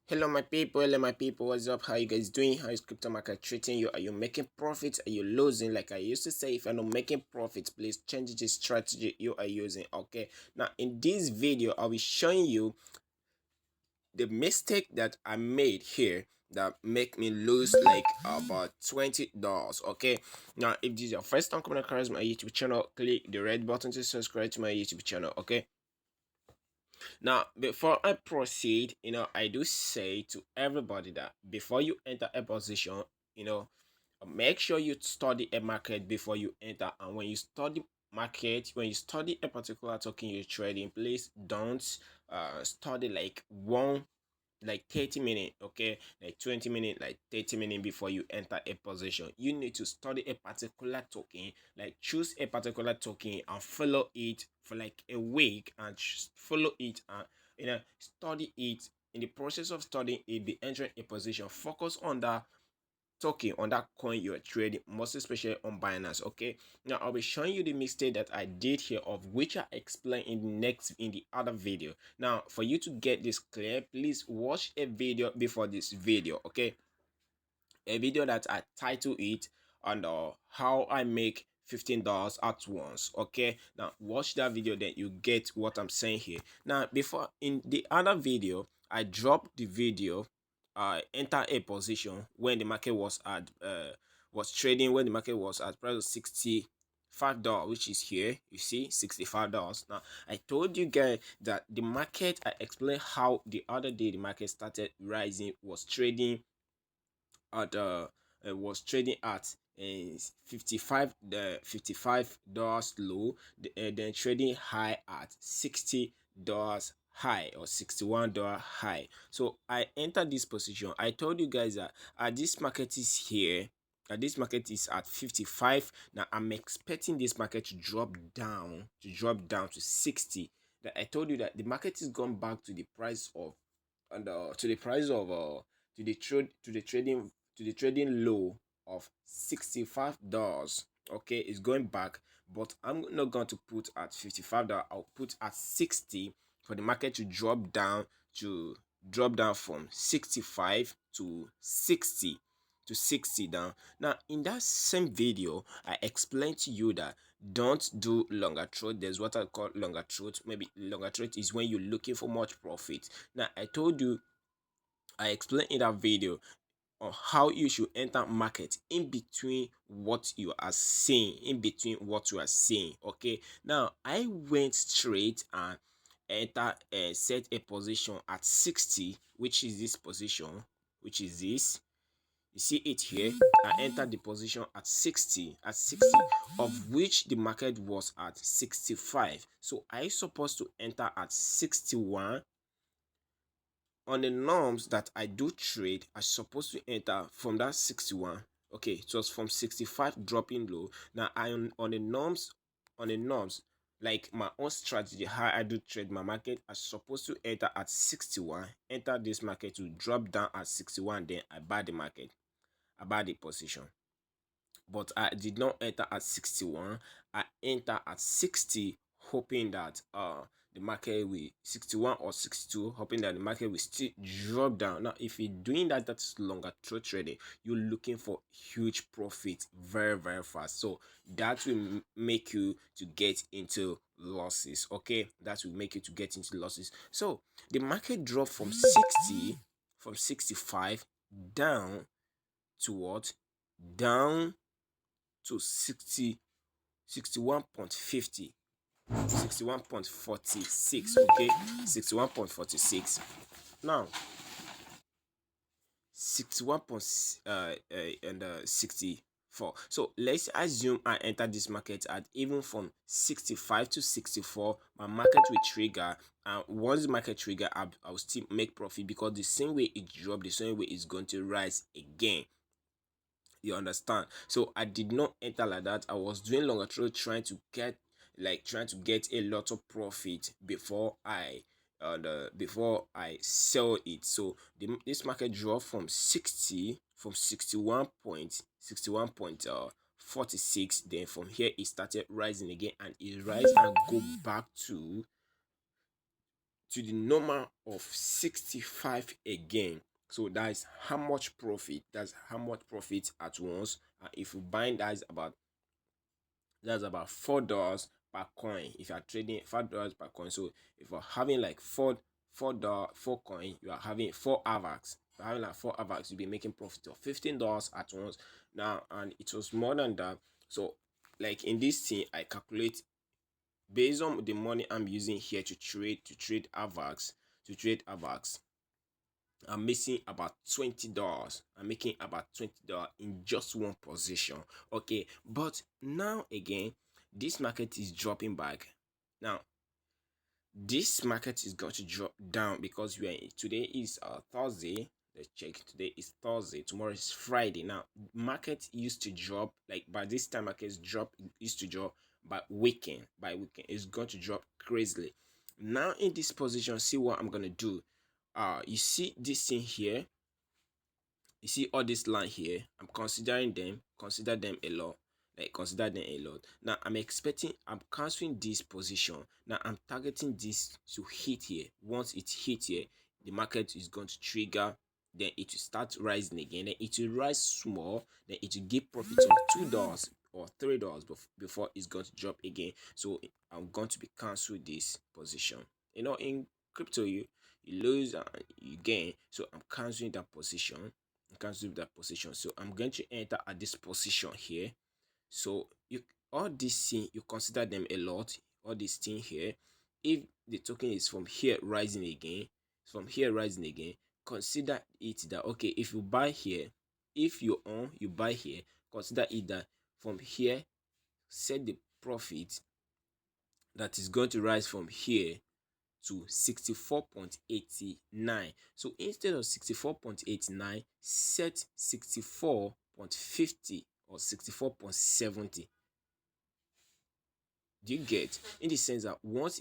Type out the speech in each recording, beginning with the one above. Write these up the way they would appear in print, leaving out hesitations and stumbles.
Hello my people, what's up? How you guys doing? How is crypto market treating you? Are you making profits? Are you losing? Like I used to say, if you're not making profits, please change the strategy you are using. Okay, now in this video I'll be showing you the mistake that I made here that make me lose like about $20. Okay, now if this is your first time coming across my YouTube channel, click the red button to subscribe to my YouTube channel. Okay, now, before I proceed, I do say to everybody that before you enter a position, make sure you study a market before you enter. And when you study market, when you study a particular token you're trading, please don't study like 30 minutes, okay, like 20 minutes, like 30 minutes before you enter a position. You need to study a particular token, like choose a particular token and follow it for like a week and follow it and study it. In the process of studying it, be entering a position, focus on that token, on that coin you're trading, most especially on Binance. Okay, now I'll be showing you the mistake that I did here, of which I explain in the other video. Now for you to get this clear, please watch a video before this video. Okay, a video that I title it on how I make $15 at once. Okay, now watch that video, then you get what I'm saying here. Now before, in the other video I dropped the video, enter a position when the market was at was trading, when the market was at price of $65, which is here. You see, $65. Now I told you guys that the market, I explained how the other day the market started rising, was trading at was trading at 55, the $55 low, then trading high at $60 high, or $61 high. So I entered this position. I told you guys that this market is here, this market is at 55. Now I'm expecting this market to drop down, to 60. That I told you that the market is gone back to the price of, and to the price of to the trading low of $65. Okay, it's going back, but I'm not going to put at $55. I'll put at 60 for the market to drop down from 65 to 60 down. Now in that same video I explained to you that don't do longer trade. There's what I call longer trade. Maybe longer trade is when you're looking for much profit. Now I told you, I explained in that video on how you should enter market in between what you are saying, okay. Now I went straight and enter set a position at 60, which is this position, which is this. You see it here. I entered the position at 60, of which the market was at 65. So I supposed to enter at 61. On the norms that I do trade, I supposed to enter from that 61. Okay, it was from 65 dropping low. Now I on the norms, like my own strategy, how I do trade my market, I supposed to enter at 61, enter this market to drop down at 61, then I buy the market, I buy the position. But I did not enter at 61. I enter at 60, hoping that the market will 61 or 62, hoping that the market will still drop down. Now if you're doing that, that's longer trade trading. You're looking for huge profit very, very fast. So that will make you to get into losses. Okay, that will make you to get into losses. So the market dropped from 60, from 65 down to what? Down to 61.50, 61.46. Okay, 61.46. Now 61 and 64. So let's assume I enter this market at even from 65 to 64. My market will trigger, and once the market trigger, I'll still make profit, because the same way it dropped, the same way it's going to rise again. You understand? So I did not enter like that. I was doing longer trade, trying to get a lot of profit before before I sell it. So this market dropped from 60, from 61.46. Then from here it started rising again, and it rise and go back to to the normal of 65 again. So that's how much profit. That's how much profit at once. If you bind, that's about $4 per coin. If you are trading $5 per coin, so if you're having like four coin, you are having 4 AVAX. If you're having like 4 AVAX, you'll be making profit of $15 at once. Now, and it was more than that. So, like in this thing, I calculate based on the money I'm using here to trade AVAX, I'm missing about $20. I'm making about $20 in just one position. Okay, but now again, this market is dropping back. Now, this market is going to drop down because today is Thursday. Let's check. Today is Thursday. Tomorrow is Friday. Now, market used to drop like by this time. Used to drop by weekend. It's going to drop crazily. Now in this position, see what I'm gonna do. You see this thing here. You see all this line here. I'm considering them. Consider them a lot. Like consider them a lot. Now I'm canceling this position. Now I'm targeting this to hit here. Once it hits here, the market is going to trigger. Then it will start rising again. Then it will rise small. Then it will give profit of $2 or $3 before it's going to drop again. So I'm going to be cancel this position. In crypto, you lose and you gain. So I'm canceling that position. So I'm going to enter at this position here. So all this thing, you consider them a lot. All this thing here, if the token is from here rising again, consider it that okay, if you buy here, if you buy here, consider it that from here, set the profit that is going to rise from here to 64.89. So instead of 64.89, set 64.50 or 64.70. Do you get? In the sense that once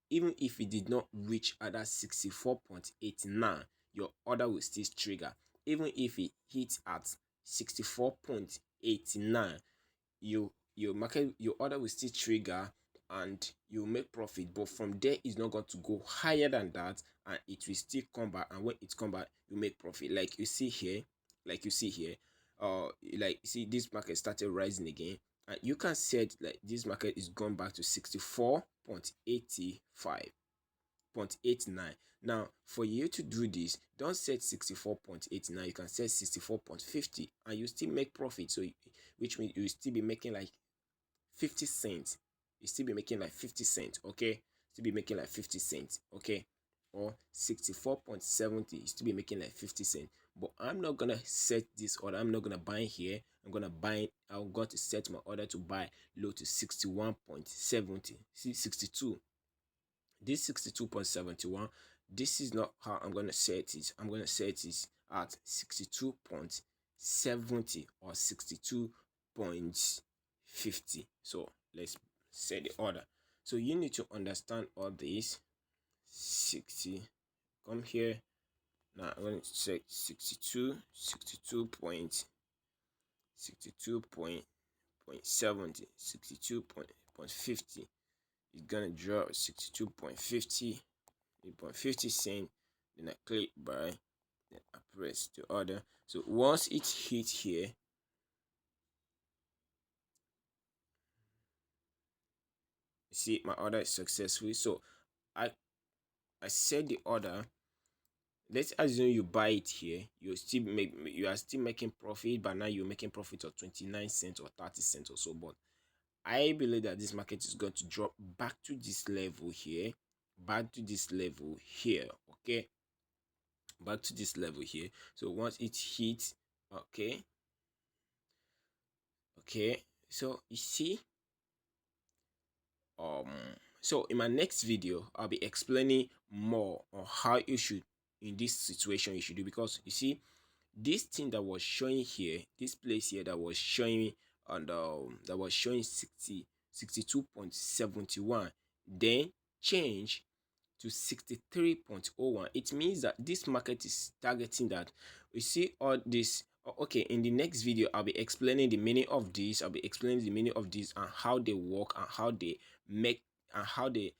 even if it did not reach at that 64.89, your order will still trigger. Even if it hits at 64.89, your order will still trigger and you make profit, but from there it's not going to go higher than that, and it will still come back, and when it come back you make profit. Like you see here, like you see this market started rising again, and you can set like this market is going back to 64.85.89. Now for you to do this, don't set 64.89, you can set 64.50 and you still make profit. So which means you still be making like 50 cents. You still be making like 50 cents, okay? Still be making like 50 cents, okay? Or 64.70, you still be making like 50 cents. But I'm not gonna set this order. I'm not gonna buy here. I'm going to set my order to buy low to 61.70. See 62. This 62.71. This is not how I'm gonna set it. I'm gonna set it at 62.70 or 62.50. So let's set the order. So you need to understand all this. 60. Come here. Now I'm going to check 62.70. It's gonna draw 62.50 cent. Then I click buy, then I press the order. So once it hits here, see my order is successful. So I set the order. Let's assume you buy it here. You are still making profit, but now you're making profit of 29 cents or 30 cents or so. But I believe that this market is going to drop back to this level here, okay, back to this level here. So once it hits, okay, so you see, so in my next video I'll be explaining more on how you should, in this situation, you should do, because you see this thing that was showing here, this place here that was showing and that was showing 62.71, then change to 63.01. It means that this market is targeting that. You see all this. Okay, in the next video I'll be explaining the meaning of this. And how they work, and how they make, and how they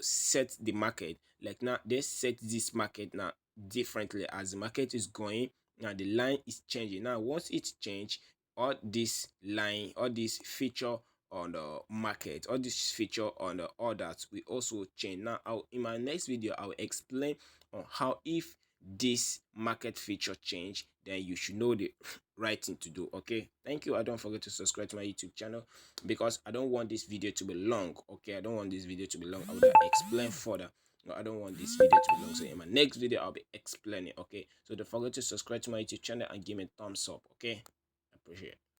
set the market. Like now they set this market now differently as the market is going. Now the line is changing. Now once it's changed, all this line, all this feature on the market, all this feature on the orders will also change. Now in my next video I'll explain on how, if this market feature change, then you should know the right thing to do. Okay, thank you. I don't forget to subscribe to my YouTube channel, because I don't want this video to be long. Okay, I don't want this video to be long. I will explain further. No, I don't want this video to be long, so in my next video I'll be explaining. Okay, so don't forget to subscribe to my YouTube channel and give me a thumbs up. Okay, I appreciate it.